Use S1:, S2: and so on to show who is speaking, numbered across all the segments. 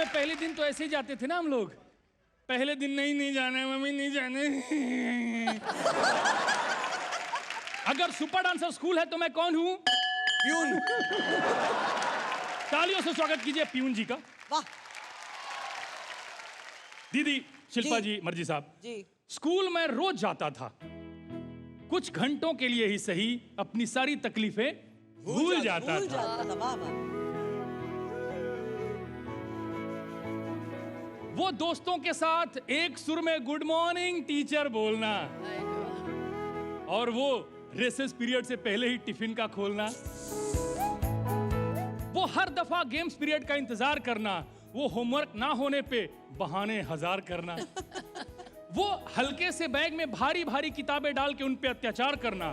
S1: से पहले दिन तो ऐसे ही जाते थे ना हम लोग। पहले दिन नहीं जाने मम्मी, नहीं जाने। अगर सुपर डांसर स्कूल है तो मैं कौन हूँ?
S2: प्यून।
S1: तालियों से स्वागत कीजिए प्यून जी का।
S2: वाह।
S1: दीदी शिल्पा जी, मर्जी साहब
S2: जी।
S1: स्कूल में रोज जाता था, कुछ घंटों के लिए ही सही अपनी सारी तकलीफें भूल जाता था। वो दोस्तों के साथ एक सुर में गुड मॉर्निंग टीचर बोलना, और वो रेसेस पीरियड से पहले ही टिफिन का खोलना, वो हर दफा गेम्स पीरियड का इंतजार करना, वो होमवर्क ना होने पे बहाने हजार करना, वो हल्के से बैग में भारी भारी किताबें डाल के उन पे अत्याचार करना,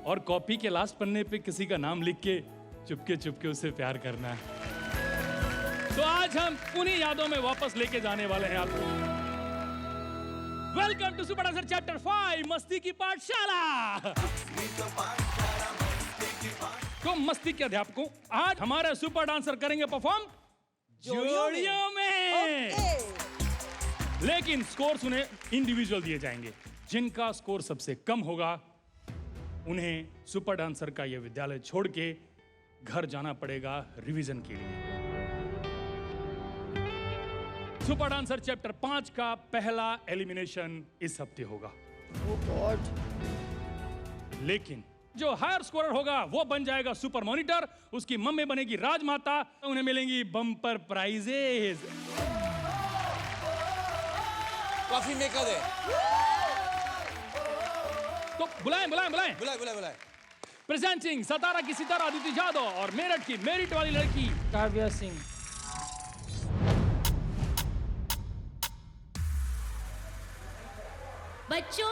S1: और कॉपी के लास्ट पन्ने पे किसी का नाम लिख के चुपके चुपके उससे प्यार करना। तो आज हम उन्हीं यादों में वापस लेके जाने वाले हैं आपको। Welcome to super dancer chapter 5 मस्ती की पाठशाला। तो मस्ती के अध्यापकों, आज हमारे सुपर डांसर करेंगे परफॉर्म जोड़ियों में। लेकिन स्कोर्स उन्हें इंडिविजुअल दिए जाएंगे। जिनका स्कोर सबसे कम होगा उन्हें सुपर डांसर का यह विद्यालय छोड़ के घर जाना पड़ेगा रिवीजन के लिए। सुपर डांसर चैप्टर 5 का पहला एलिमिनेशन इस हफ्ते होगा।
S2: Oh God.
S1: लेकिन जो हायर स्कोरर होगा वो बन जाएगा सुपर मॉनिटर, उसकी मम्मी बनेगी राजमाता, उन्हें मिलेंगी बम्पर प्राइजेस।
S2: कॉफी मेकर दे।
S1: तो बुलाएं। प्रेजेंटिंग सतारा की सितारा अदिति जादव और मेरठ की मेरिट वाली लड़की काव्या सिंह।
S3: बच्चों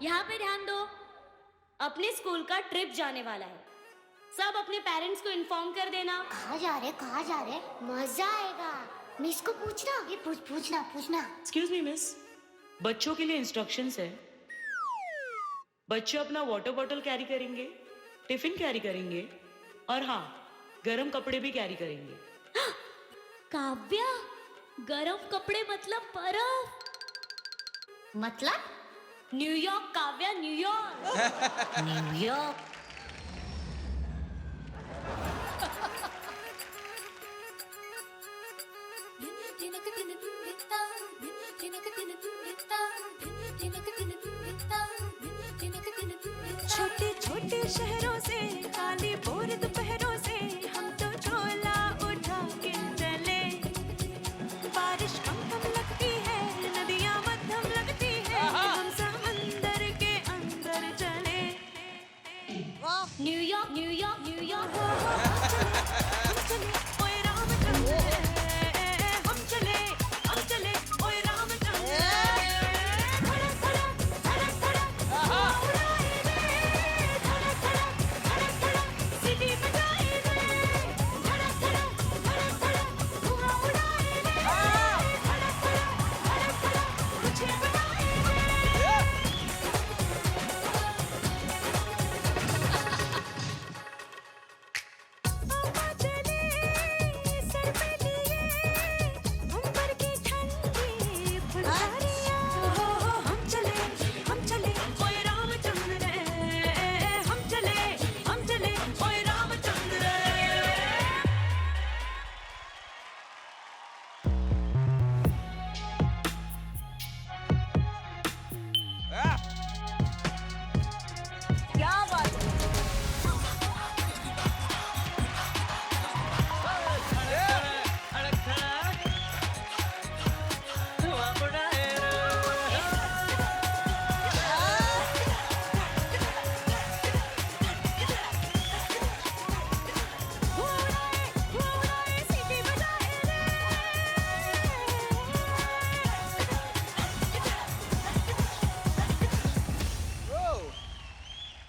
S3: यहाँ पे ध्यान दो, अपने स्कूल का ट्रिप जाने वाला है। सब अपने पेरेंट्स को इन्फॉर्म कर देना।
S4: कहाँ जा रहे? मजा आएगा। मिस को पूछना। ये पूछना।
S5: एक्सक्यूज मी मिस, बच्चों के लिए इंस्ट्रक्शंस है। बच्चे अपना वाटर बॉटल कैरी करेंगे, टिफिन कैरी करेंगे, और हाँ, गरम कपड़े भी कैरी करेंगे।
S3: काव्या, गरम कपड़े मतलब बर्फ।
S4: मतलब?
S3: New York Kavya, New York.
S4: न्यूयॉर्क।
S6: छोटे छोटे शहरों से काली भोर दोपहरों से हम तो झोला उठा के चले। बारिश कम लगती है, नदियाँ मध्यम लगती है, हम समंदर के अंदर चले।
S3: New York New York New York.
S6: हम चले ओए रामचंद्र, हम चले ओए रामचंद्र।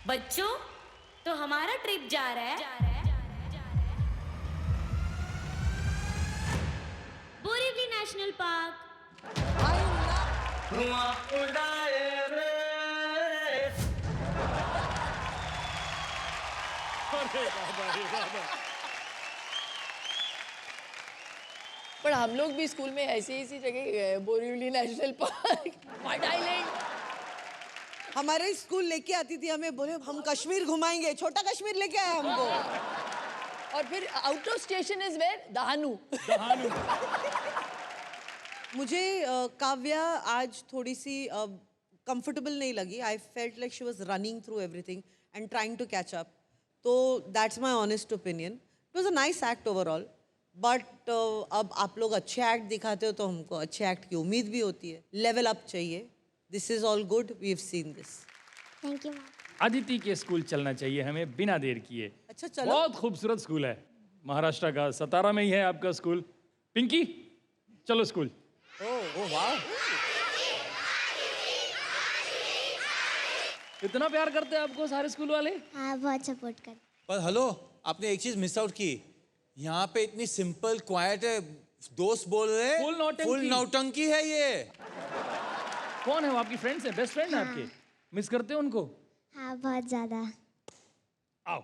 S3: बच्चों, तो हमारा ट्रिप जा रहा है बोरीवली नेशनल पार्क।
S7: धुआं उड़ाए रे।
S1: अरे बाबा,
S2: पर हम लोग भी स्कूल में ऐसी जगह गए, Borivali national park, mud island.
S8: हमारे स्कूल लेके आती थी हमें, बोले हम कश्मीर घुमाएंगे, छोटा कश्मीर लेके आए हमको।
S2: और फिर out of station is where Dahanu.
S8: मुझे काव्या आज थोड़ी सी कंफर्टेबल नहीं लगी। I felt like she was running through everything and trying to catch up. तो that's my honest opinion. It was a nice act overall, but अब आप लोग अच्छे एक्ट दिखाते हो तो हमको अच्छे एक्ट की उम्मीद भी होती है। लेवल अप चाहिए। This is all good, we have seen this.
S4: Thank you ma'am.
S1: Aditi के स्कूल चलना चाहिए हमें बिना देर किए।
S8: अच्छा चलो।
S1: बहुत खूबसूरत स्कूल है, महाराष्ट्र का सतारा में ही है आपका स्कूल। पिंकी चलो स्कूल।
S2: ओह वाह,
S1: इतना प्यार करते हैं आपको सारे स्कूल वाले।
S4: हाँ बहुत सपोर्ट कर।
S2: पर हेलो, आपने एक चीज मिस आउट की। यहाँ पे इतनी सिंपल क्वाइट है, दोस्त बोल रहे
S1: Full नौटंकी।
S2: फुल नौटंकी है ये।
S1: कौन है वो? आपकी फ्रेंड्स है, बेस्ट फ्रेंड है आपके? मिस करते हो उनको?
S4: हाँ बहुत ज़्यादा।
S1: आओ।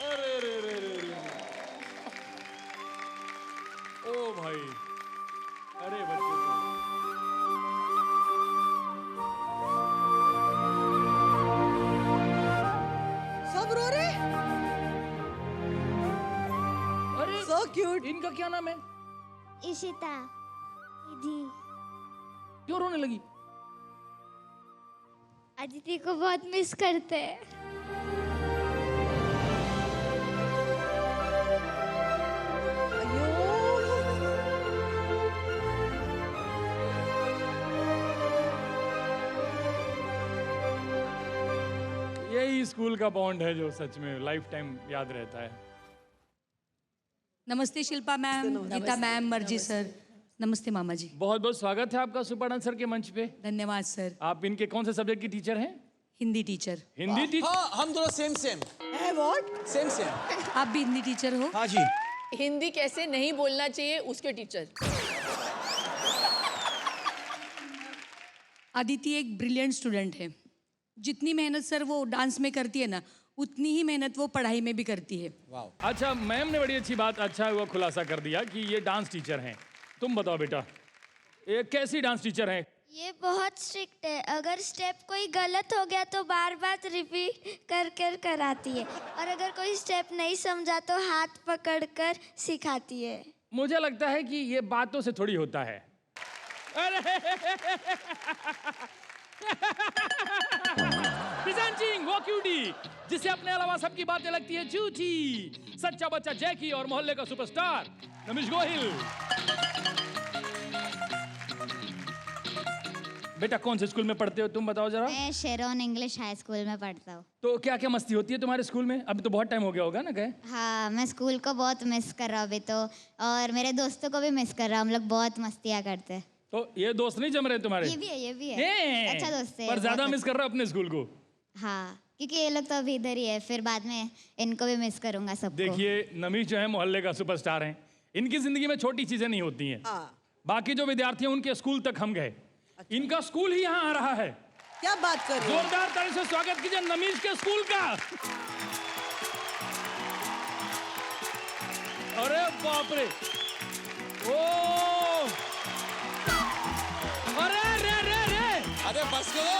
S1: अरे रे रे रे रे। ओ भाई, अरे बच्चे तो।
S8: सब रो रहे।
S1: अरे
S8: So cute.
S1: इनका क्या नाम है?
S4: इशिता, निधि।
S1: क्यों रोने लगी?
S4: अदिति को बहुत मिस करते हैं।
S1: यही स्कूल का बॉन्ड है जो सच में लाइफ टाइम याद रहता है।
S9: नमस्ते शिल्पा मैम, गीता मैम, मर्जी सर, नमस्ते मामा जी।
S1: बहुत बहुत स्वागत है आपका सुपर डांसर के मंच पे।
S9: धन्यवाद सर।
S1: आप इनके कौन से सब्जेक्ट की टीचर हैं?
S9: हिंदी टीचर।
S1: हिंदी टीचर?
S2: हाँ, हम दोनों सेम
S8: व्हाट?
S2: सेम।
S9: आप भी हिंदी टीचर हो?
S2: हाँ जी।
S10: हिंदी कैसे नहीं बोलना चाहिए उसके टीचर।
S9: अदिति एक ब्रिलियंट स्टूडेंट है। जितनी मेहनत सर वो डांस में करती है ना, उतनी ही मेहनत वो पढ़ाई में भी करती है।
S1: अच्छा, मैम ने बड़ी अच्छी बात, अच्छा हुआ खुलासा कर दिया कि ये डांस टीचर हैं। तुम बताओ बेटा, ये कैसी डांस टीचर हैं?
S4: ये बहुत स्ट्रिक्ट है। अगर स्टेप कोई गलत हो गया तो बार बार रिपीट कर कर कराती है, और अगर कोई स्टेप नहीं समझा तो हाथ पकड़ कर सिखाती है।
S1: मुझे लगता है कि ये बातों से थोड़ी होता है। प्रेजेंटिंग वो क्यूटी जिसे अपने अलावा सबकी बातें लगती है झूठी, सच्चा बच्चा जैकी और मोहल्ले का सुपरस्टार नमिश गोहिल। बेटा कौन से स्कूल में पढ़ते हो तुम, बताओ जरा।
S4: मैं शेरोन इंग्लिश हाई स्कूल में पढ़ता हूँ।
S1: तो क्या क्या मस्ती होती है तुम्हारे स्कूल में? अभी तो बहुत टाइम हो गया होगा ना गए।
S4: हाँ, मैं स्कूल को बहुत मिस कर रहा हूँ अभी तो, और मेरे दोस्तों को भी मिस कर रहा हूँ। हम लोग बहुत मस्तियाँ करते हैं।
S1: तो ये दोस्त नहीं जम रहे तुम्हारे?
S4: ये भी है। अच्छा दोस्त है।
S1: पर ज्यादा मिस कर रहा अपने स्कूल को।
S4: हाँ, क्योंकि ये लोग तो अभी इधर ही है, फिर बाद में इनको भी मिस करूंगा सबको।
S1: देखिए नमीश जो है मोहल्ले का सुपरस्टार हैं। इनकी जिंदगी में छोटी चीजें नहीं होती हैं। बाकी जो विद्यार्थी हैं उनके स्कूल तक हम गए। इनका स्कूल ही यहाँ आ रहा है।
S8: क्या बात कर रहे हो?
S1: जोरदार ताली से स्वागत कीजिए नमीश के स्कूल का। अरे बाप रे, ओ अरे रे रे रे,
S2: अरे बस करो।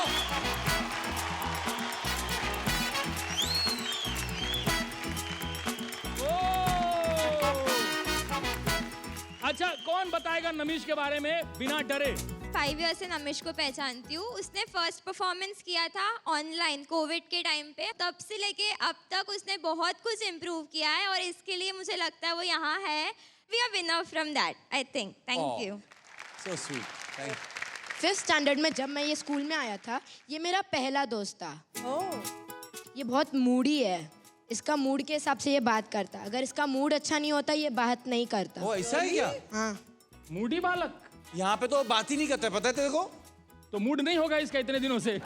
S1: अच्छा कौन बताएगा नमीश के बारे में बिना डरे?
S11: 5 ईयर से नमिश को पहचानती हूँ। उसने फर्स्ट परफॉर्मेंस किया था ऑनलाइन कोविड के टाइम पे, तब से लेके अब तक उसने बहुत कुछ इम्प्रूव किया है, और इसके लिए मुझे लगता है वो यहाँ है। We are winner from that, I think. Thank you.
S2: So sweet, thank you.
S10: 5th standard में जब मैं ये स्कूल में आया था, ये मेरा पहला दोस्त था। ये बहुत मूडी है। इसका मूड के हिसाब से ये बात करता। अगर इसका मूड अच्छा नहीं होता ये बात नहीं करता।
S2: वो ऐसा है क्या?
S10: हाँ।
S1: मूडी बालक
S2: यहाँ पे तो बात ही नहीं करता, पता है तेरे को?
S1: तो मूड नहीं होगा इसका इतने दिनों से।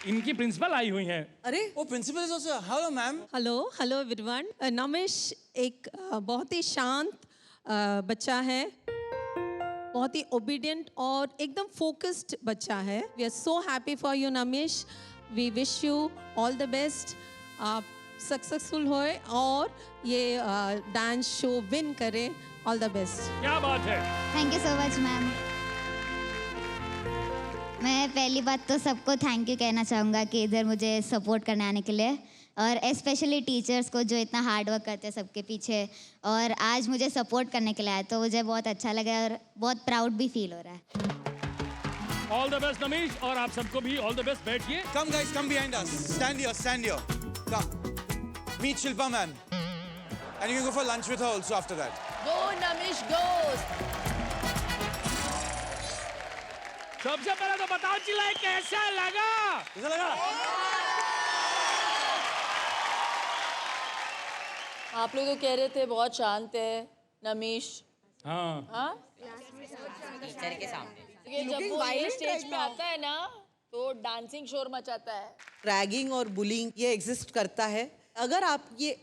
S1: इनकी प्रिंसिपल आई हुई हैं।
S8: अरे
S2: वो principal is also. Hello ma'am.
S12: Hello everyone. Namish एक बहुत ही शांत बच्चा है, बहुत ही ओबीडियंट और एकदम फोकस्ड बच्चा है. We are so happy for you Namish. We wish you all the best. आप सक्सेसफुल होए और ये डांस शो विन करे. All the best.
S1: क्या बात है.
S4: Thank you so much ma'am. मैं पहली बात तो सबको थैंक यू कहना चाहूँगा कि इधर मुझे सपोर्ट करने आने के लिए, और स्पेशली टीचर्स को जो इतना हार्ड वर्क करते हैं सबके पीछे, और आज मुझे सपोर्ट करने के लिए आए तो मुझे बहुत अच्छा लगा और बहुत प्राउड भी फील हो रहा है.
S1: ऑल द बेस्ट नमीश, और आप सबको भी ऑल द बेस्ट. बैठिए.
S2: Come guys, come behind us. Stand here. Come. Meet Shilpa ma'am. And you can go for lunch with her also after that.
S10: Go Namish, go.
S1: सबसे पहले तो बताओ चिल्लाए कैसा लगा.
S2: कैसा लगा?
S10: आप लोग तो कह रहे थे बहुत शांत है नमिश.
S1: हाँ.
S10: हाँ?
S7: टीचर के सामने
S10: ये जब वो ये स्टेज पे आता है ना तो डांसिंग शोर मचाता है.
S8: रैगिंग और बुलिंग ये एग्जिस्ट करता है. अगर आप ये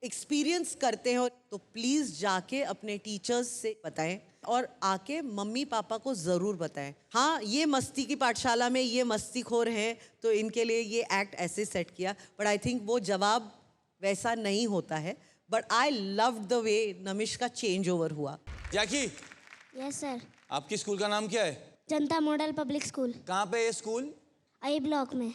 S8: एक्सपीरियंस करते हो तो प्लीज जाके अपने टीचर्स से बताएं और आके मम्मी पापा को ज़रूर बताएं. हाँ, ये मस्ती की पाठशाला में ये मस्तीखोर हैं तो इनके लिए ये एक्ट ऐसे सेट किया, बट आई थिंक वो जवाब वैसा नहीं होता है. But I love the way Namish का चेंज ओवर हुआ.
S2: Jackie,
S4: yes sir.
S2: आपकी स्कूल का नाम क्या है?
S4: जनता मॉडल पब्लिक स्कूल.
S2: कहाँ पे है स्कूल?
S4: आई ब्लॉक में.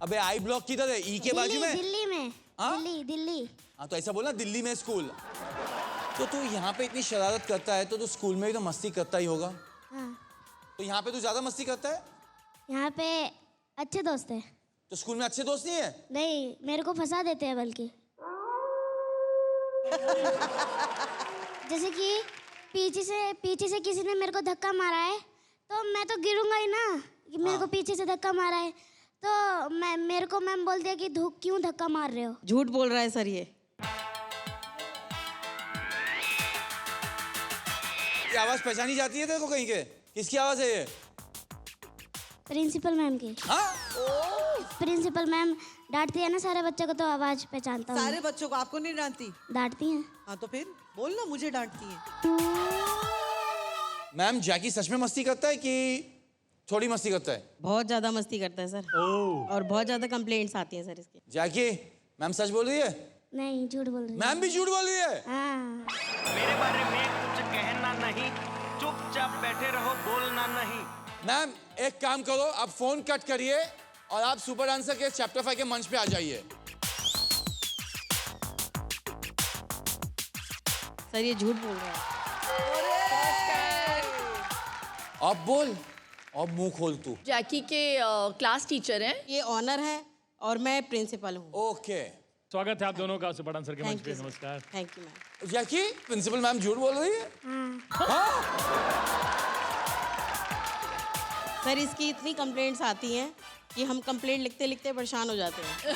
S2: अबे आई ब्लॉक किधर है? ई के बाजू में?
S4: दिल्ली में.
S2: हाँ?
S4: दिल्ली.
S2: हाँ तो ऐसा बोलना, दिल्ली में स्कूल. तो तू यहाँ पे इतनी शरारत करता है तो तू स्कूल में भी तो मस्ती करता ही होगा.
S4: हाँ.
S2: तो यहाँ पे तू ज्यादा मस्ती करता है?
S4: यहाँ पे अच्छे दोस्त हैं.
S2: तो स्कूल में अच्छे दोस्त नहीं है?
S4: नहीं, मेरे को फंसा देते हैं बल्कि. जैसे कि पीछे से किसी ने मेरे को धक्का मारा है तो मैं तो गिरूंगा ही ना कि मेरे को पीछे से धक्का मारा है. तो मेरे को मैम बोल दिया कि क्यों धक्का मार रहे हो.
S12: झूठ बोल रहा है सर ये.
S2: ये आवाज पहचानी जाती है तेरे को कहीं के? किसकी आवाज है ये?
S4: प्रिंसिपल मैम की.
S2: हाँ?
S4: प्रिंसिपल मैम डांटती है ना सारे बच्चों को तो आवाज पहचानता हूँ.
S8: सारे बच्चों को आपको नहीं डांटती?
S4: डांटती हैं.
S8: हाँ तो फिर बोल ना, मुझे डांटती है.
S2: मैम, जैकी सच में मस्ती करता है कि थोड़ी मस्ती करता है?
S12: बहुत ज्यादा मस्ती करता है सर. और बहुत ज्यादा कंप्लेंट्स आती हैं सर इसके.
S2: जैकी, मैम सच बोल रही है?
S4: नहीं, झूठ बोल रही.
S2: मैम भी झूठ बोल रही है?
S4: हाँ.
S7: मेरे बारे में कुछ कहना नहीं, चुपचाप बैठे रहो, बोलना नहीं.
S2: मैम एक काम करो, आप फोन कट करिए और आप सुपर डांसर के चैप्टर 5 के मंच पे आ जाइए.
S12: सर ये झूठ बोल रहा है.
S2: अब बोल, अब मुंह खोल तू.
S10: जैकी के क्लास टीचर हैं.
S12: ये ऑनर है और मैं प्रिंसिपल हूँ.
S2: ओके.
S1: स्वागत है आप दोनों का सुपर डांसर के मंच
S12: थैंक
S1: पे.
S12: यू.
S1: नमस्कार.
S12: Thank you ma'am.
S2: Jackie, principal ma'am झूठ बोल रही है? हाँ?
S12: सर इसकी इतनी कंप्लेंट्स आती हैं कि हम कंप्लेंट लिखते लिखते परेशान हो जाते हैं.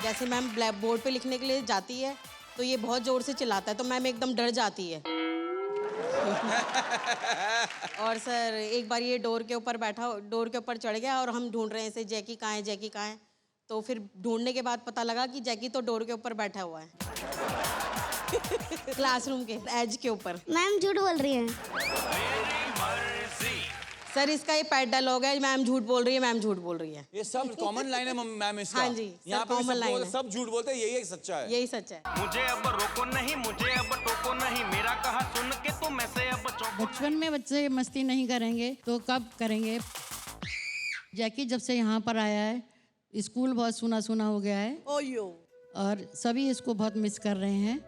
S12: जैसे मैम ब्लैक बोर्ड पे लिखने के लिए जाती है तो ये बहुत जोर से चिल्लाता है तो मैम एकदम डर जाती है. और सर एक बार ये डोर के ऊपर चढ़ गया और हम ढूंढ रहे हैं इसे, जैकी कहाँ है. तो फिर ढूंढने के बाद पता लगा कि जैकी तो डोर के ऊपर बैठा हुआ है. क्लासरूम के एज के ऊपर.
S4: मैम झूठ बोल रही हैं.
S12: सर इसका ये पैड डायलॉग है, मैम झूठ बोल रही है.
S2: ये सब कॉमन लाइन है मैम इसका.
S12: हाँ जी,
S2: यहाँ पे
S12: कॉमन लाइन है.
S2: सब झूठ बोलते हैं, यही सच्चा है.
S12: यही सच है.
S7: मुझे अब रोको नहीं, मुझे अब टोको नहीं, मेरा कहा सुन के तुम ऐसे अब चौंको.
S13: बचपन में बच्चे मस्ती नहीं करेंगे तो कब करेंगे. जैकी जब से यहाँ पर आया है स्कूल बहुत सूना हो गया है.
S8: ओयो.
S13: और सभी इसको बहुत मिस कर रहे हैं.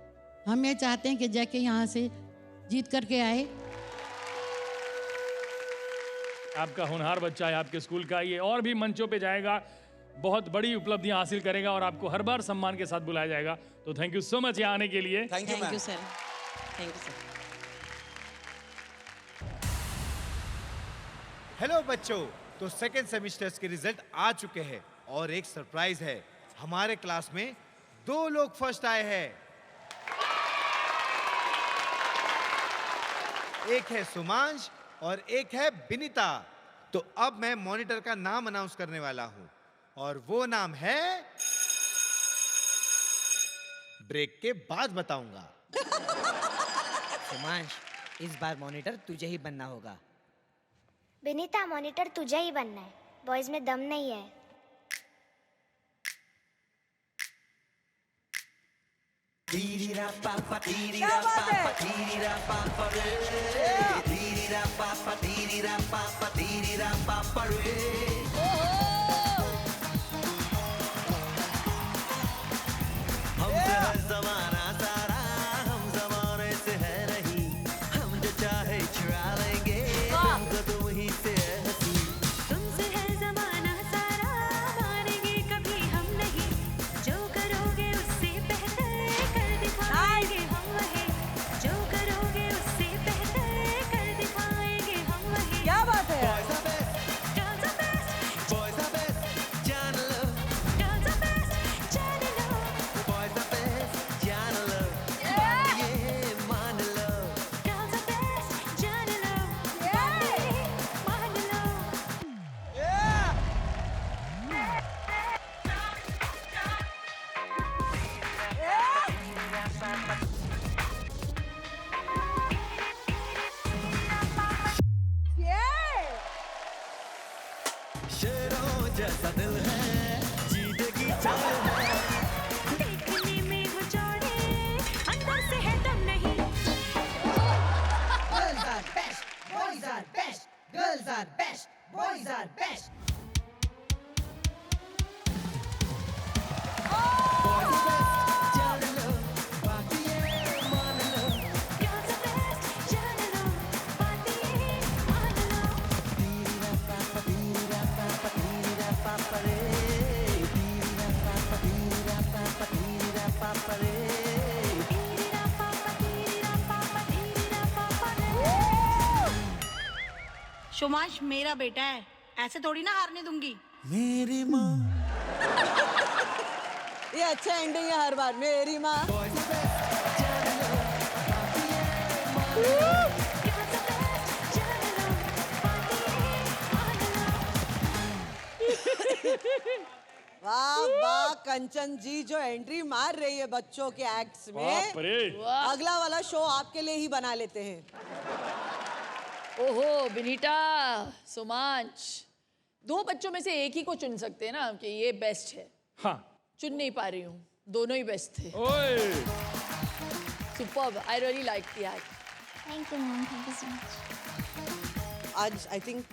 S13: हम ये चाहते हैं कि जैकी यहाँ से जीत करके आए.
S1: आपका होनहार बच्चा है आपके स्कूल का, ये और भी मंचों पे जाएगा, बहुत बड़ी उपलब्धियां हासिल करेगा और आपको हर बार सम्मान के साथ बुलाया जाएगा. तो थैंक यू सो मच यहाँ आने के लिए.
S2: Thank you
S12: sir. Thank you sir.
S14: Hello बच्चों, तो सेकेंड सेमेस्टर्स के रिजल्ट आ चुके हैं और एक सरप्राइज है. हमारे क्लास में 2 लोग फर्स्ट आए हैं. एक है सुमांश और एक है बिनीता. तो अब मैं मॉनिटर का नाम अनाउंस करने वाला हूं और वो नाम है, ब्रेक के बाद बताऊंगा. सुमांश,
S15: इस बार मॉनिटर तुझे ही बनना होगा।
S16: विनीता, मॉनिटर तुझे ही बनना है, बॉयज में दम नहीं है।
S6: क्या बात
S7: हमसे है जमाना सारा, हम जमाने से है नहीं, हम जो चाहे चुरा लेंगे तुमको तुम ही से है हंसी।
S6: तुमसे है जमाना सारा, मानेंगे कभी हम नहीं, जो करोगे उससे बेहतर कर दिखाएंगे हम वही, जो करोगे उससे बेहतर कर दिखाएंगे हम वही।
S8: क्या बात है?
S6: Girls are best,
S7: Boys are best, जान लो।
S6: girls are best, जान लो।
S7: Boys are best, जान लो। ये मान लो।
S6: Girls are best, जान लो। मान लो।
S7: शेरों जैसा दिल है, जीने की चाह है।
S6: देखने में वो जोड़े, अंदर से है दम नहीं।
S15: Girls are best, boys are best, girls are best, boys are best.
S7: जान लो, बाकी ये मान लो।
S6: Girls are best, जान लो। बातें मान लो।
S17: शुमांश मेरा बेटा है, ऐसे थोड़ी ना हारने दूंगी।
S2: मेरी माँ।
S8: ये अच्छा एंडिंग है हर बार। मेरी माँ। वाह वाह कंचन जी, जो एंट्री मार रही है बच्चों के एक्ट्स में।
S1: बाप रे।
S8: अगला वाला शो आपके लिए ही बना लेते हैं।
S18: ओहो विनीता, सुमांश, दो बच्चों में से एक ही को चुन सकते हैं ना कि ये बेस्ट है।
S1: हाँ।
S18: चुन नहीं पा रही हूँ, दोनों ही बेस्ट थे।
S1: ओए।
S18: Superb, I really like the act.
S16: Thank you ma'am, thank you so much.
S8: आज आई थिंक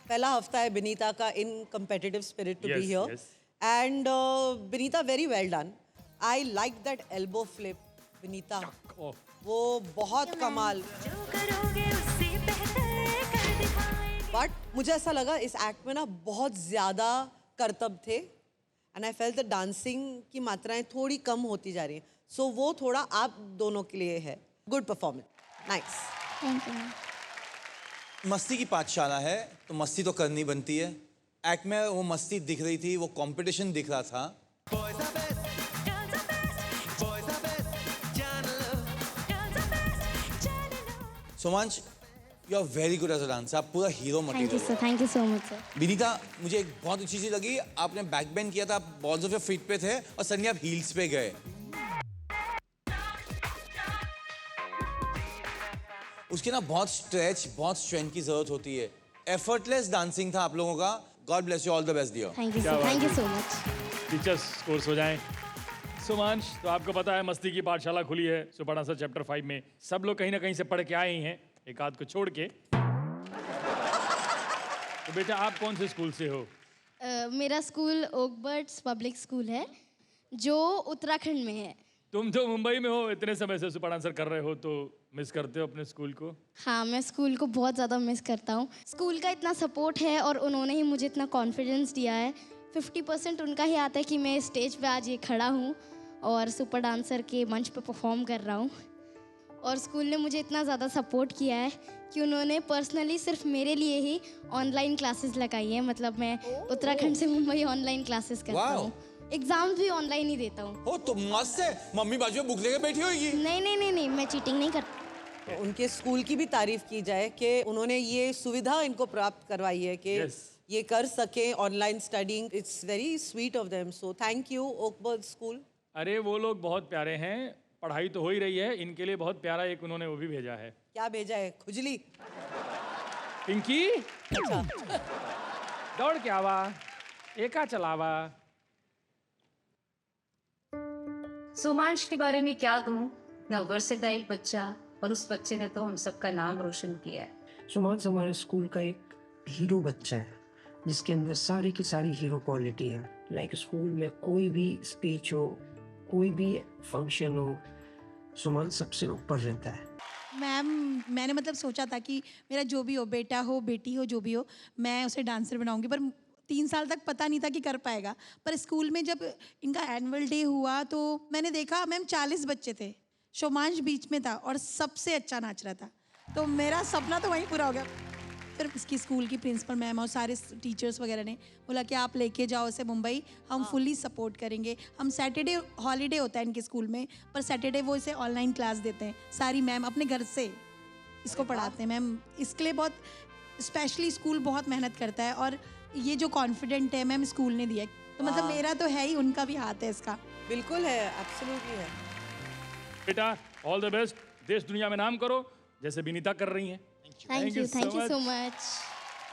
S8: पहला हफ्ता है बिनीता का इन competitive spirit to be
S1: Yes,
S8: here.
S1: yes.
S8: And Binita, very well done. I like that elbow flip, Binita. वो बहुत कमाल। But मुझे ऐसा लगा इस एक्ट में ना बहुत ज़्यादा करतब थे and I felt the dancing की मात्राएं थोड़ी कम होती जा रही हैं, सो वो थोड़ा आप दोनों के लिए है। Good performance, nice.
S16: Thank you ma'am.
S2: मस्ती की पाठशाला है तो मस्ती तो करनी बनती है। एक्ट में वो मस्ती दिख रही थी, वो कंपटीशन दिख रहा था। Somansh, you are very good as a dancer. आप पूरा hero
S16: thank you
S2: material
S16: sir, thank you so much sir.
S2: Vinita, मुझे एक बहुत अच्छी चीज लगी, आपने बैक बेंड किया था, आप बॉल्स ऑफ योर फीट पे थे और सडनली आप हील्स पे गए। उसके ना बहुत स्ट्रेच, बहुत स्ट्रेंथ की जरूरत होती है। एफर्टलेस डांसिंग था आप लोगों का। God bless you, all the best dear.
S16: Thank you sir, thank you so much.
S1: Teachers course हो जाएं। सुमांश, तो आपको पता है मस्ती की पाठशाला खुली है सुपर डांसर चैप्टर 5 में। सब लोग कहीं ना कहीं से पढ़ के आए ही हैं, एक आध को छोड़ के। तो बेटा आप कौन से स्कूल से हो?
S19: मेरा स्कूल ओकबर्ड्स पब्लिक स्कूल है जो उत्तराखंड में है।
S1: तुम तो मुंबई में हो, इतने समय से सुपर डांसर कर रहे हो, तो मिस करते हो अपने स्कूल को?
S19: हाँ, मैं स्कूल को बहुत ज़्यादा मिस करता हूँ। स्कूल का इतना सपोर्ट है और उन्होंने ही मुझे इतना कॉन्फिडेंस दिया है। 50% उनका ही आता है कि मैं स्टेज पे आज ये खड़ा हूँ और सुपर डांसर के मंच पे परफॉर्म कर रहा हूँ। और स्कूल ने मुझे इतना ज़्यादा सपोर्ट किया है कि उन्होंने पर्सनली सिर्फ मेरे लिए ही ऑनलाइन क्लासेस लगाई हैं। मतलब मैं उत्तराखंड से मुंबई ऑनलाइन क्लासेस करता हूँ, एग्जाम्स भी ऑनलाइन ही देता हूँ।
S2: ओ तो मस्त है, मम्मी बाजू में बुक लेके बैठी होगी।
S19: नहीं नहीं नहीं नहीं, मैं चीटिंग नहीं करती।
S8: उनके स्कूल की भी तारीफ की जाए कि उन्होंने ये सुविधा इनको प्राप्त करवाई है कि ये कर सके online studying. It's very sweet of them, so thank you Oakbird school.
S1: अरे वो लोग बहुत प्यारे हैं, पढ़ाई तो हो ही रही है, इनके लिए बहुत प्यारा एक उन्होंने वो भी भेजा है।
S8: क्या भेजा है? खुजली?
S1: पिंकी दौड़ के आवा, एका चलावा।
S20: सोमांश के बारे में क्या कहूँ, वर्सेटाइल बच्चा, और उस बच्चे ने तो हम सबका नाम रोशन किया है।
S21: सोमांश हमारे स्कूल का एक हीरो बच्चा है जिसके अंदर सारी की सारी हीरो क्वालिटी है। लाइक स्कूल में कोई भी स्पीच हो, कोई भी फंक्शन हो, सोमांश सबसे ऊपर रहता है।
S17: मैम, मैंने मतलब सोचा था कि मेरा जो भी हो, बेटा हो बेटी हो, जो भी हो, मैं उसे डांसर बनाऊंगी, पर 3 साल तक पता नहीं था कि कर पाएगा। पर स्कूल में जब इनका एनुअल डे हुआ तो मैंने देखा मैम 40 बच्चे थे, सोमांश बीच में था और सबसे अच्छा नाच रहा था, तो मेरा सपना तो वहीं पूरा हो गया। फिर इसकी स्कूल की प्रिंसिपल मैम और सारे टीचर्स वगैरह ने बोला कि आप लेके जाओ इसे मुंबई, हम फुल्ली सपोर्ट करेंगे। हम सैटरडे हॉलीडे होता है इनके स्कूल में, पर सैटरडे वो इसे ऑनलाइन क्लास देते हैं, सारी मैम अपने घर से इसको पढ़ाते हैं। मैम इसके लिए बहुत स्पेशली स्कूल बहुत मेहनत करता है, और ये जो कॉन्फिडेंट है मैम स्कूल ने दिया है, तो मतलब मेरा तो है ही, उनका भी हाथ है इसका।
S8: बिल्कुल है, एब्सोल्युटली है।
S1: बेटा ऑल द बेस्ट, देश दुनिया में नाम करो जैसे विनीता कर रही हैं।
S4: Thank you so much.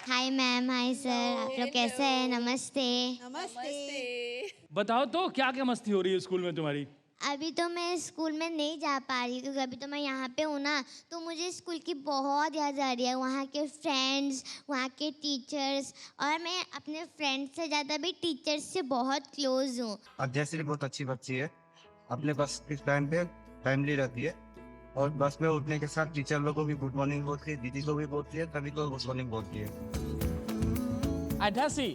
S4: Hi ma'am, hi sir, आप लोग कैसे हैं? नमस्ते।
S8: नमस्ते।
S1: बताओ तो क्या क्या मस्ती हो रही है स्कूल में तुम्हारी?
S4: अभी तो मैं स्कूल में नहीं जा पा रही क्योंकि अभी तो मैं यहाँ पे हूँ ना, तो मुझे स्कूल की बहुत याद आ रही है, वहाँ के फ्रेंड्स, वहाँ के टीचर्स, और मैं अपने फ्रेंड्स से ज़्यादा भी टीचर्स से बहुत क्लोज हूँ।
S22: अब जैसे बहुत अच्छी बच्ची है, अपने बस इस टाइम पे टाइमली रहती है, और बस में उठने के साथ टीचर लोगों को भी गुड मॉर्निंग बोलती है, दीदी को भी बोलती है, सभी को गुड मॉर्निंग बोलती है।
S23: आधासी,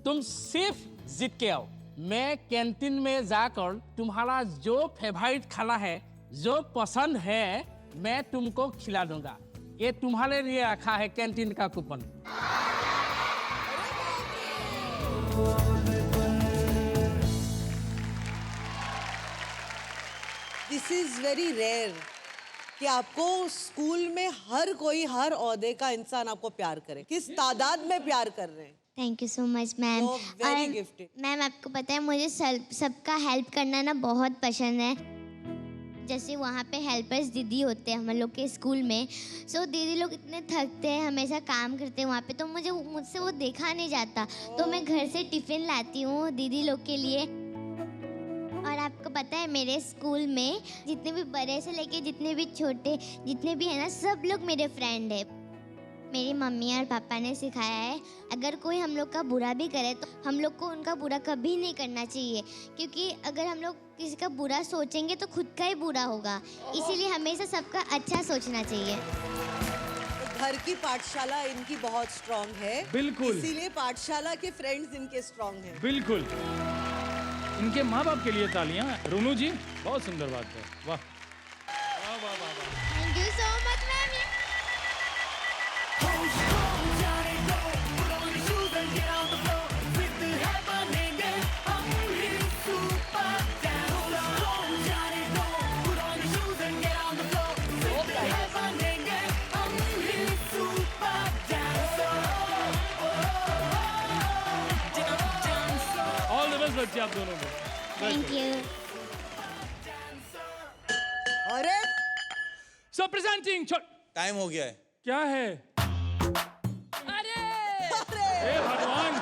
S23: तुम सिर्फ जिद के आओ, मैं कैंटीन में जाकर तुम्हारा जो फेवरेट खाना है, जो पसंद है, मैं तुमको खिला दूंगा। ये तुम्हारे लिए रखा है कैंटीन का coupon.
S8: This is very rare कि आपको स्कूल में हर कोई, हर ओहदे का इंसान आपको प्यार करे। किस तादाद में प्यार कर रहे हैं।
S4: Thank you so much ma'am.
S8: Very gifted.
S4: Ma'am आपको पता है मुझे सबका हेल्प करना ना बहुत पसंद है। जैसे वहाँ पे हेल्पर्स दीदी होते हैं हम लोग के स्कूल में, सो दीदी लोग इतने थकते हैं, हमेशा काम करते हैं वहाँ पे, तो मुझसे वो देखा नहीं जाता, तो मैं घर से टिफ़िन लाती हूँ दीदी लोग के लिए। और आपको पता है मेरे स्कूल में जितने भी बड़े से लेके जितने भी छोटे जितने भी हैं ना, सब लोग मेरे फ्रेंड है। मेरी मम्मी और पापा ने सिखाया है अगर कोई हम लोग का बुरा भी करे तो हम लोग को उनका बुरा कभी नहीं करना चाहिए, क्योंकि अगर हम लोग किसी का बुरा सोचेंगे तो खुद का ही बुरा होगा, इसीलिए हमेशा सबका अच्छा सोचना चाहिए।
S8: घर की पाठशाला इनकी बहुत स्ट्रांग है,
S1: बिल्कुल,
S8: इसीलिए पाठशाला के फ्रेंड्स इनके स्ट्रांग हैं।
S1: बिल्कुल, इनके माँ बाप के लिए तालियां। रोनू जी, बहुत सुंदर बात है, वाह वाह वाह वाह।
S4: Thank you so much ma'am.
S1: All the best बच्चे आप दोनों को।
S4: Thank you.
S8: अरे
S1: सो प्रेजेंटिंग,
S2: टाइम हो गया है।
S1: क्या है? हे भगवान,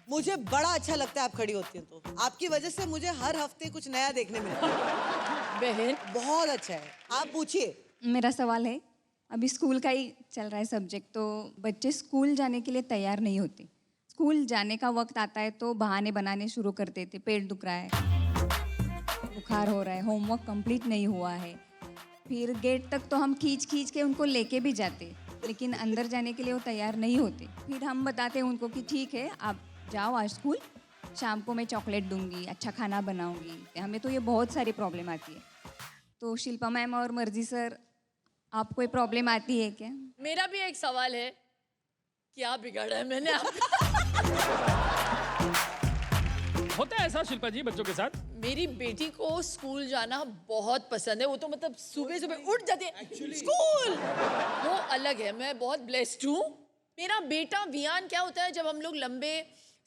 S8: मुझे बड़ा अच्छा लगता है आप खड़ी होती हैं, तो आपकी वजह से मुझे हर हफ्ते कुछ नया देखने मिलता है। बहन बहुत अच्छा है, आप पूछिए।
S24: मेरा सवाल है, अभी स्कूल का ही चल रहा है सब्जेक्ट, तो बच्चे स्कूल जाने के लिए तैयार नहीं होते। स्कूल जाने का वक्त आता है तो बहाने बनाने शुरू कर देते, पेट दुख रहा है, बुखार हो रहा है, होमवर्क कंप्लीट नहीं हुआ है। फिर गेट तक तो हम खींच खींच के उनको लेके भी जाते, लेकिन अंदर जाने के लिए वो तैयार नहीं होते। फिर हम बताते हैं उनको कि ठीक है आप जाओ आज स्कूल, शाम को मैं चॉकलेट दूंगी, अच्छा खाना बनाऊंगी। हमें तो ये बहुत सारी प्रॉब्लम आती है। तो शिल्पा मैम और मर्जी सर, आप कोई प्रॉब्लम आती है क्या?
S18: मेरा भी एक सवाल है, क्या बिगाड़ा है मैंने
S1: होता है ऐसा शिल्पा जी बच्चों के साथ?
S18: मेरी बेटी को स्कूल जाना बहुत पसंद है, वो तो मतलब सुबह सुबह उठ जाती है स्कूल, वो अलग है। मैं बहुत ब्लेस्ड हूँ। मेरा बेटा वियान क्या होता है, जब हम लोग लंबे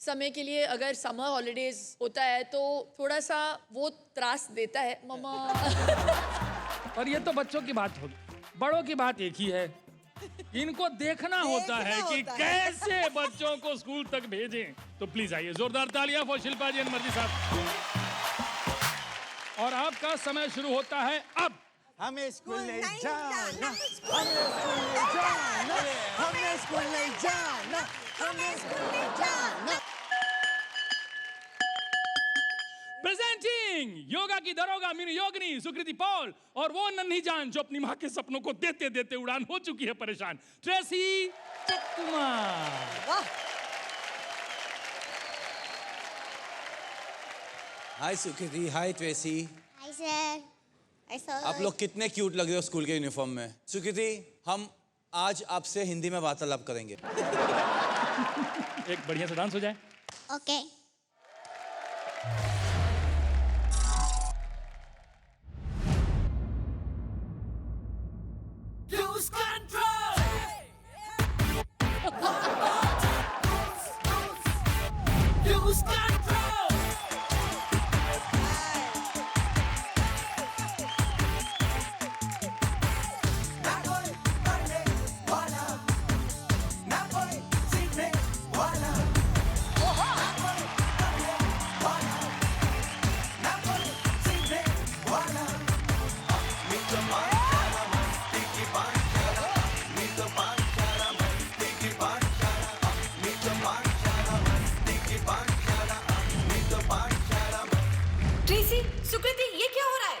S18: समय के लिए अगर समर हॉलीडेज होता है तो थोड़ा सा वो त्रास देता है मम्मा।
S1: और ये तो बच्चों की बात होगी, बड़ों की बात एक ही है, इनको देखना होता है कि कैसे बच्चों को स्कूल तक भेजें। तो प्लीज आइए, जोरदार तालियां फॉर शिल्पा जी एंड मर्जी साहब। और आपका समय शुरू होता है अब।
S2: हमें स्कूल नहीं जाना, हमें स्कूल नहीं जाना, हमें स्कूल नहीं जाना, हमें स्कूल नहीं जाना।
S1: प्रेजेंटिंग योगा की दरोगा मिनी योगिनी सुकृति पॉल और वो नन्ही जान जो अपनी माँ के सपनों को देते देते उड़ान हो चुकी है परेशान, Tracy Chakma.
S2: Hi Sukriti, hi Tracy.
S16: Hi sir. Hi sir.
S2: आप लोग कितने क्यूट लग रहे हो स्कूल के यूनिफॉर्म में। सुकृति, हम आज आपसे हिंदी में वार्तालाप करेंगे।
S1: एक बढ़िया सा डांस हो जाए।
S16: Okay.
S6: Lose control. Lose control. ना कोई करने वाला, ना कोई सीखने वाला, ना कोई करने वाला, ना कोई सीखने वाला। मीठा पांचाला मस्ती की पांचाला, मीठा पांचाला मस्ती की पांचाला, मीठा पांचाला मस्ती की पांचाला, मीठा पांचाला। ट्रेसी, सुकृति, ये क्या हो रहा है?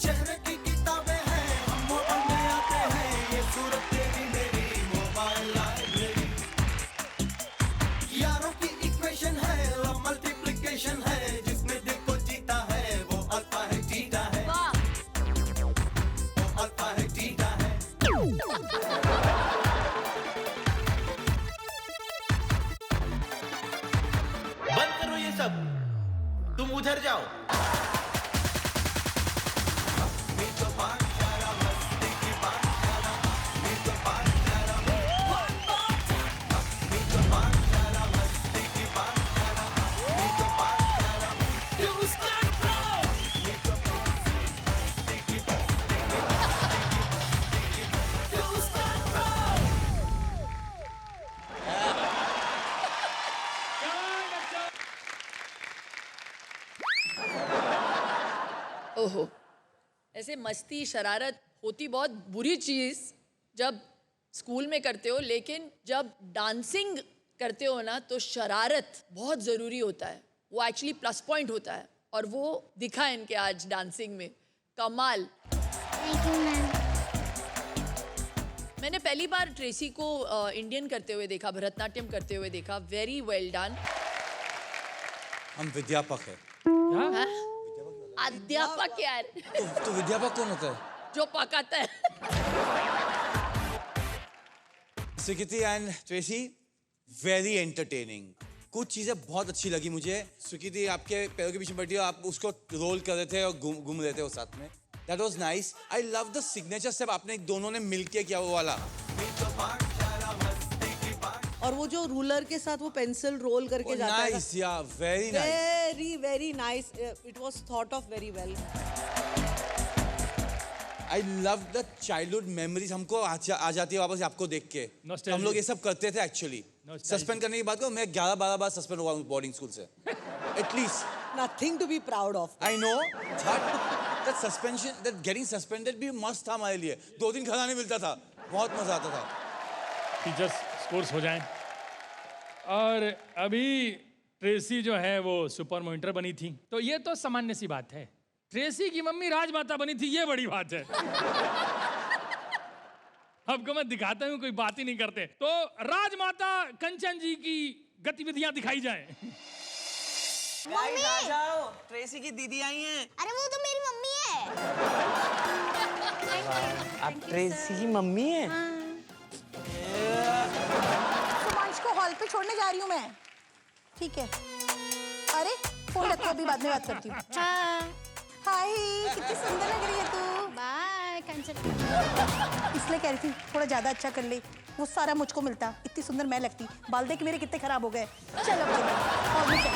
S6: चेहरे की किताबें हैं, हम वो पढ़ने आते हैं, ये सूरत तेरी मेरी मोबाइल लाइब्रेरी। यारों की इक्वेशन है, लव मल्टीप्लिकेशन है, जिसने दिल को जीता है वो अल्फा है जीता है, वो अल्फा है जीता है।
S7: बंद करो ये सब, तुम उधर जाओ।
S6: मीठा पांचाला मस्ती की पांचाला, मीठा पांचाला, मीठा पांचाला मस्ती की पांचाला, मीठा पांचाला। Lose control. मीठा मस्ती की Lose control. ओहो, ऐसे मस्ती शरारत होती बहुत बुरी चीज़ जब स्कूल में करते हो, लेकिन जब डांसिंग करते हो ना तो शरारत बहुत ज़रूरी होता है, वो एक्चुअली प्लस पॉइंट होता है और वो दिखा इनके आज डांसिंग में। कमाल।
S16: Thank you ma'am.
S18: मैंने पहली बार ट्रेसी को इंडियन करते हुए देखा, भरतनाट्यम करते हुए देखा। Very well done.
S2: हम विद्यापक है।
S18: हाँ? अध्यापक यार।
S2: तो विद्यापक कौन होता है?
S18: जो पकाता है।
S2: सुकृति एंड ट्रेसी, वेरी एंटरटेनिंग। कुछ चीजें बहुत अच्छी लगी मुझे। सुकृति आपके पैरों के पीछे बैठी हो, आप उसको रोल कर रहे थे और घूम रहे थे वो साथ में। That was nice. I love the signature step आपने दोनों ने मिलके किया वो वाला।
S8: और वो जो रूलर के साथ वो पेंसिल रोल करके जाता है।
S2: Nice, yeah, very nice.
S8: Very, very nice. It was thought of very well.
S2: I love the childhood memories. हमको आ जाती है वापस आपको देख के। हम लोग ये सब करते थे एक्चुअली। सस्पेंड करने की बात करो, मैं 11-12 बार सस्पेंड हुआ हूँ बोर्डिंग स्कूल से। At least.
S8: Nothing to be proud of.
S2: I know, but that suspension, that getting suspended भी मस्त था हमारे लिए। 2 दिन खाना नहीं मिलता था, बहुत मजा आता था।
S1: टीचर्स स्कोर्स हो जाएं। और अभी ट्रेसी जो है वो सुपर मॉनिटर बनी थी, तो ये तो सामान्य सी बात है। ट्रेसी की मम्मी राजमाता बनी थी, ये बड़ी बात है। आपको मैं दिखाता हूँ, कोई बात ही नहीं करते। तो राजमाता कंचन जी की गतिविधियां दिखाई जाएं।
S16: मम्मी
S3: आ जाओ, ट्रेसी की दीदी आई हैं।
S16: अरे वो तो मेरी मम्मी है।
S3: आप ट्रेसी की मम्मी हैं?
S17: सुमांश को हॉल पे छोड़ने जा रही हूँ मैं। ठीक है। अरे फोन रखो, अभी बाद में बात करती हूँ। हाय, कितनी सुंदर लग रही है तू।
S19: बाय,
S5: कंचन।
S17: इसलिए कह रही थी थोड़ा ज्यादा अच्छा कर ले, वो सारा मुझको मिलता, इतनी सुंदर मैं लगती। बाल देख मेरे कितने खराब हो गए। चल अब चल और भी चल।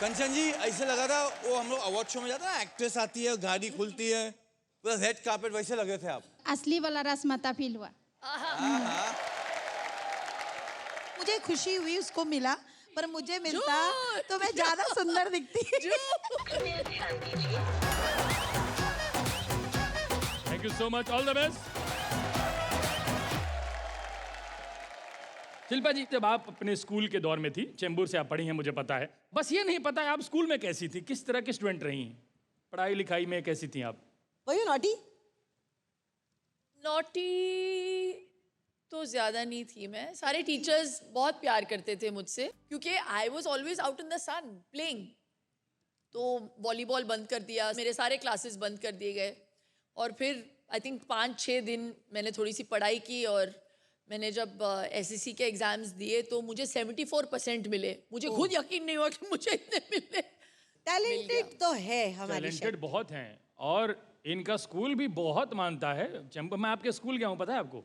S2: कंचन जी ऐसे लगा था वो हम लोग अवार्ड शो में जाता है, एक्ट्रेस आती है, गाड़ी खुलती है, पूरा रेड कार्पेट, वैसे लगे थे आप।
S5: असली वाला रसमता फील हुआ।
S17: मुझे खुशी हुई उसको मिला, पर मुझे मिलता तो मैं ज्यादा सुंदर दिखती।
S1: Thank you so much, all the best. Shilpa ji, जब आप अपने स्कूल के दौर में थी, चेंबूर से आप पढ़ी हैं मुझे पता है, बस ये नहीं पता है आप स्कूल में कैसी थी, किस तरह की स्टूडेंट रही हैं, पढ़ाई लिखाई में कैसी थी आप?
S8: Were you naughty?
S18: नॉटी तो ज़्यादा नहीं थी मैं। सारे टीचर्स बहुत प्यार करते थे मुझसे क्योंकि I was always out in the sun playing. तो वॉलीबॉल बंद कर दिया, मेरे सारे क्लासेस बंद कर दिए गए, और फिर आई थिंक 5-6 दिन मैंने थोड़ी सी पढ़ाई की, और मैंने जब SSC के एग्ज़ाम्स दिए तो मुझे 74% मिले। मुझे खुद यकीन नहीं हुआ कि मुझे इतने मिले।
S8: टैलेंटेड तो है हमारी।
S1: टैलेंटेड बहुत हैं, और इनका स्कूल भी बहुत मानता है। चंबा, मैं आपके स्कूल गया हूँ, पता है आपको?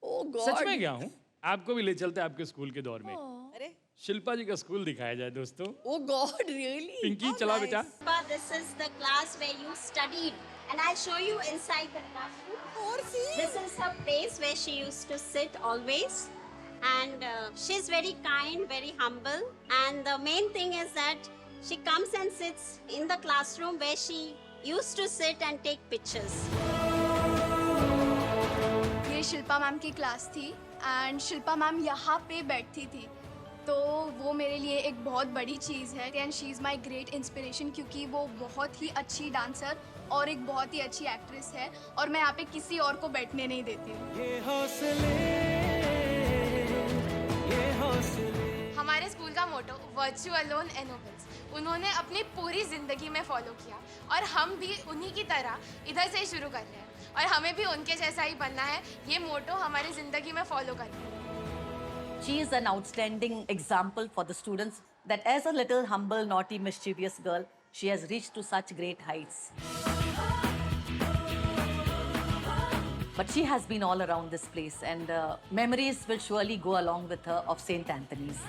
S18: Oh God.
S1: सच में गया हूँ, आपको भी ले चलते हैं आपके स्कूल के दौर में।
S8: अरे
S1: शिल्पा जी का स्कूल दिखाया जाए दोस्तों।
S18: Oh God, really?
S1: पिंकी चला बेटा।
S9: This is the class where you studied, and I'll show you inside the classroom. This is her place where she used to sit always, and she's very kind, very humble, and the main thing is that she comes and sits in the classroom where she used to sit and take pictures.
S10: ये Shilpa ma'am की class थी, and Shilpa ma'am यहाँ पे बैठती थी, तो वो मेरे लिए एक बहुत बड़ी चीज़ है, and she is my great inspiration, क्योंकि वो बहुत ही अच्छी डांसर और एक बहुत ही अच्छी एक्ट्रेस है, और मैं यहाँ पे किसी और को बैठने नहीं देती हूँ। हमारे स्कूल का मोटो वर्च्यू अलोन एनोबल्स उन्होंने अपनी पूरी ज़िंदगी में फॉलो किया, और हम भी उन्हीं की तरह इधर से ही शुरू कर रहे हैं, और हमें भी उनके जैसा ही बनना है। ये मोटो हमारी ज़िंदगी में फॉलो करना है।
S11: She is an outstanding example for the students that as a little humble, naughty, mischievous girl, she has reached to such great heights. But she has been all around this place, and memories will surely go along with her of St. Anthony's.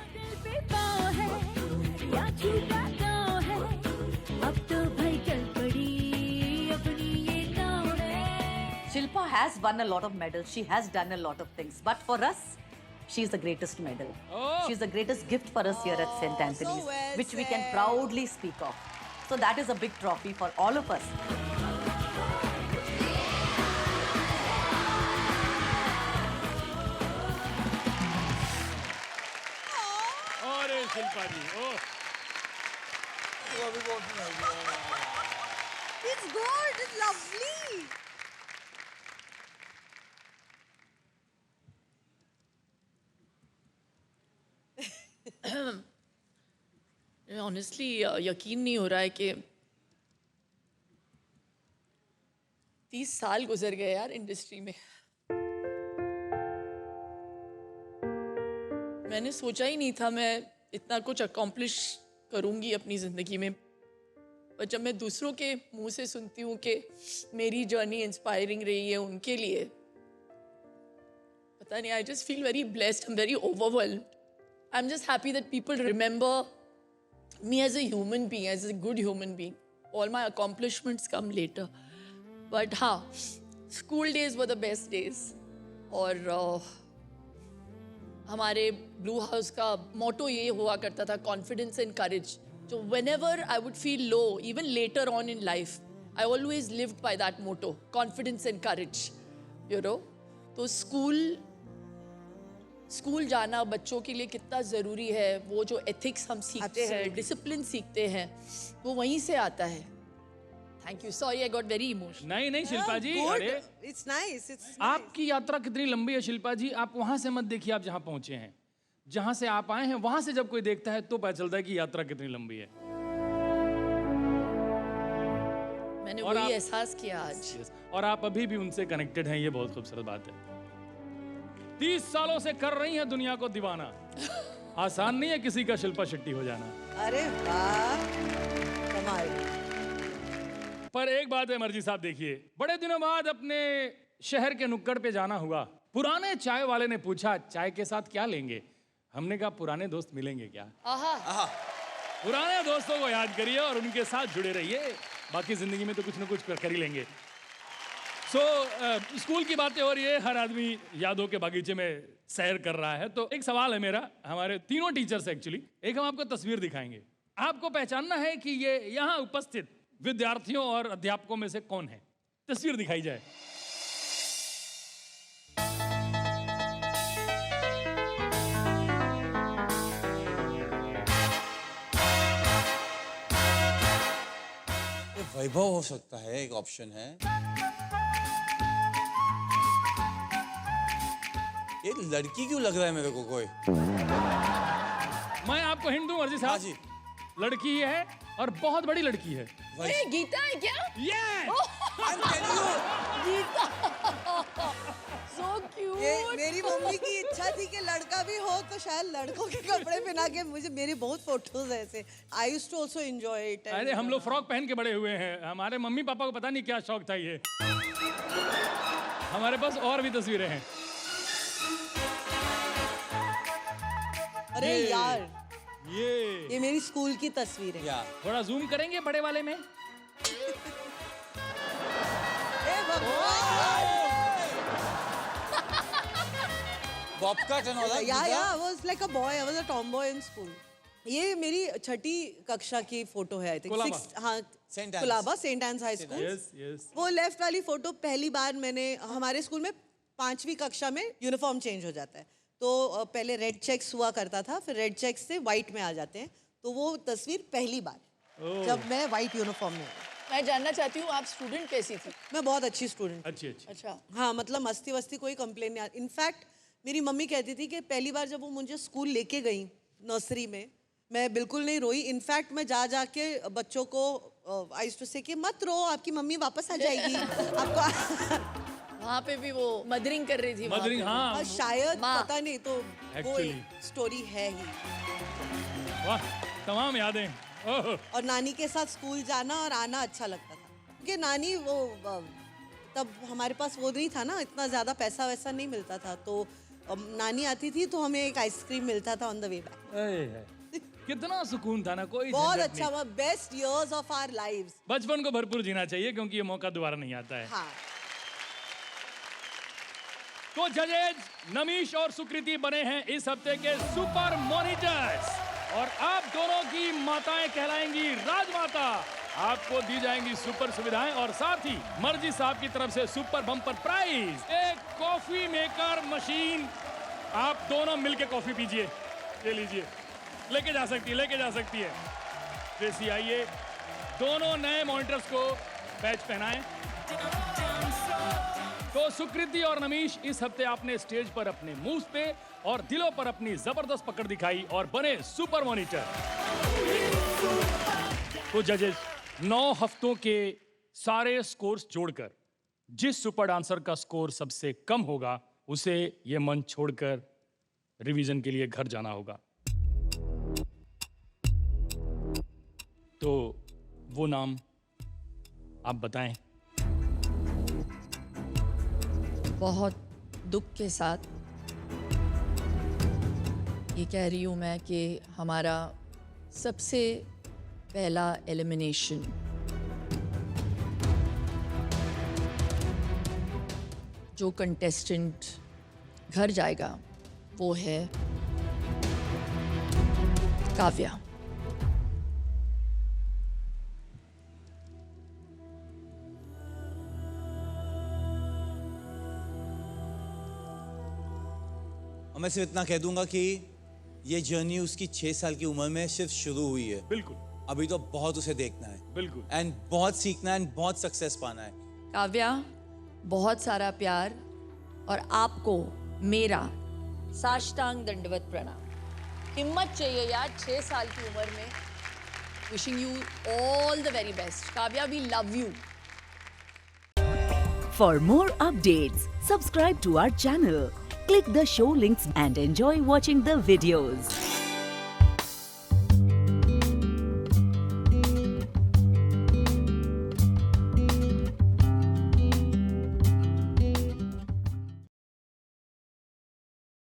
S11: Shilpa has won a lot of medals. She has done a lot of things. But for us, she is the greatest medal. She is the greatest gift for us here at St. Anthony's, which we can proudly speak of. So that is a big trophy for all of us.
S1: अरे शिल्पा जी, ओह,
S8: It's good, it's lovely.
S18: Honestly यकीन नहीं हो रहा है कि 30 साल गुजर गए यार इंडस्ट्री में। मैंने सोचा ही नहीं था मैं इतना कुछ अकॉम्प्लिश करूंगी अपनी ज़िंदगी में, और जब मैं दूसरों के मुंह से सुनती हूँ कि मेरी जर्नी इंस्पायरिंग रही है उनके लिए, पता नहीं, I just feel very blessed, I am very overwhelmed. I am just happy that people remember me as a human being, as a good human being. All my accomplishments come later. But हाँ, school days were the best days. और हमारे blue house का मोटो ये हुआ करता था, confidence and courage. So whenever I would feel low, even later on in life, I always lived by that motto, confidence and courage. You know? तो school जाना बच्चों के लिए कितना ज़रूरी है, वो जो एथिक्स हम सीखते हैं, डिसिप्लिन सीखते हैं, वो वहीं से आता है. Thank you. Sorry I got very emotional.
S1: नहीं शिल्पा जी, अरे
S8: इट्स नाइस, इट्स
S1: आपकी यात्रा कितनी लंबी है शिल्पा जी. आप वहां से मत देखिए, आप जहां पहुंचे हैं, जहां से आप आए हैं, वहां से जब कोई देखता है तो पता चलता है कि यात्रा कितनी लंबी है.
S18: मैंने वही एहसास किया आज.
S1: और आप अभी भी उनसे कनेक्टेड हैं, ये बहुत खूबसूरत बात है. 30 सालों से कर रही हैं दुनिया को दीवाना. आसान नहीं है किसी का शिल्पा शेट्टी हो जाना.
S8: अरे वाह, कमाल.
S1: पर एक बात है मर्जी साहब, देखिए बड़े दिनों बाद अपने शहर के नुक्कड़ पे जाना हुआ। पुराने चाय वाले ने पूछा चाय के साथ क्या लेंगे। हमने कहा पुराने दोस्त मिलेंगे क्या। पुराने दोस्तों को याद करिए और उनके साथ जुड़े रहिए, बाकी जिंदगी में तो कुछ ना कुछ कर ही लेंगे। स्कूल की बातें हो रही है, हर आदमी यादों के बागीचे में सैर कर रहा है। तो एक सवाल है मेरा, हमारे तीनों टीचर्स एक्चुअली, एक हम आपको तस्वीर दिखाएंगे, आपको पहचानना है कि ये यहाँ उपस्थित विद्यार्थियों और अध्यापकों में से कौन है। तस्वीर दिखाई जाए।
S2: वैभव हो सकता है, एक ऑप्शन है। ये लड़की क्यों लग रहा है मेरे को कोई?
S1: मैं आपको हिंट दूं मर्जी साहब?
S2: हाँ जी।
S1: लड़की है और बहुत बड़ी लड़की है।
S18: ये गीता है क्या?
S8: गीता।
S18: So cute.
S8: ये मेरी मम्मी की इच्छा थी कि लड़का भी हो तो शायद लड़कों के कपड़े पहना के, मुझे मेरी बहुत फोटोज है ऐसे। I used to also enjoy it.
S1: अरे हम लोग फ्रॉक पहन के बड़े हुए हैं, हमारे मम्मी पापा को पता नहीं क्या शौक था ये। हमारे पास और भी तस्वीरें हैं।
S8: अरे यार
S1: ये
S8: मेरी स्कूल की तस्वीर है।
S1: थोड़ा जूम करेंगे बड़े वाले में।
S2: Bob cut and all that.
S8: Yeah, I was like a boy. I was a tomboy in school. ये मेरी छठी कक्षा की फोटो है, आई थिंक। हाँ, कोलाबा सेंट एन्स हाई स्कूल। वो लेफ्ट वाली फोटो पहली बार मैंने, हमारे स्कूल में 5वीं कक्षा में यूनिफॉर्म चेंज हो जाता है, तो पहले रेड चेक्स हुआ करता था, फिर रेड चेक्स से व्हाइट में आ जाते हैं। तो वो तस्वीर पहली बार जब मैं व्हाइट यूनिफॉर्म में आई।
S18: मैं जानना चाहती हूँ आप स्टूडेंट कैसी थी?
S8: मैं बहुत अच्छी स्टूडेंट।
S1: अच्छी।
S18: अच्छा।
S8: हाँ, मतलब मस्ती वस्ती कोई कंप्लेन नहीं आती। इनफैक्ट मेरी मम्मी कहती थी कि पहली बार जब वो मुझे स्कूल लेके गई नर्सरी में, मैं बिल्कुल नहीं रोई। इनफैक्ट मैं जा के बच्चों को आई यूज्ड टू से कि मत रो, आपकी मम्मी वापस आ जाएगी। आपको
S18: वहाँ पे भी वो मदरिंग कर रही थी।
S1: मदरिंग, हाँ।
S8: शायद पता नहीं, तो वो स्टोरी है ही।
S1: वाह, तमाम यादें।
S8: और नानी के साथ स्कूल जाना और आना अच्छा लगता था, क्योंकि नानी वो तब हमारे पास वो नहीं था ना, इतना ज़्यादा पैसा वैसा नहीं मिलता था, तो नानी आती थी तो हमें एक आइसक्रीम मिलता था ऑन द वे बैक।
S1: कितना सुकून था ना, कोई
S8: बहुत अच्छा, वो best years of our lives.
S1: बचपन को भरपूर जीना चाहिए क्योंकि ये मौका दोबारा नहीं आता है।
S8: हाँ।
S1: तो जजेज नमीश और सुकृति बने हैं इस हफ्ते के सुपर मॉनिटर्स, और आप दोनों की माताएं कहलाएंगी राजमाता। आपको दी जाएंगी सुपर सुविधाएं और साथ ही मर्जी साहब की तरफ से सुपर बम्पर प्राइज, एक कॉफी मेकर मशीन। आप दोनों मिलके कॉफी पीजिए, ले लीजिए, लेके जा सकती है। ट्रेसी आइए, दोनों नए मॉनिटर्स को बैच पहनाएं। तो सुकृति और नमीश, इस हफ्ते आपने स्टेज पर अपने मूव्स पे और दिलों पर अपनी जबरदस्त पकड़ दिखाई और बने सुपर मॉनिटर। तो जजेस 9 हफ्तों के सारे स्कोर्स जोड़कर जिस सुपर डांसर का स्कोर सबसे कम होगा उसे ये मंच छोड़कर रिवीजन के लिए घर जाना होगा। तो वो नाम आप बताएं।
S18: बहुत दुख के साथ ये कह रही हूँ मैं कि हमारा सबसे पहला एलिमिनेशन जो कंटेस्टेंट घर जाएगा वो है काव्या।
S2: और मैं सिर्फ इतना कह दूंगा कि ये जर्नी उसकी 6 साल की उम्र में सिर्फ शुरू हुई है।
S1: बिल्कुल।
S2: अभी तो बहुत उसे देखना है।
S1: बिल्कुल।
S2: एंड बहुत सीखना है एंड बहुत सक्सेस पाना है।
S18: काव्या, बहुत सारा प्यार और आपको मेरा साष्टांग दंडवत प्रणाम। हिम्मत चाहिए यार 6 साल की उम्र में। Wishing you all the very best. Kavya, we love you.
S12: For more updates, subscribe to our channel, click the show links and enjoy watching the videos.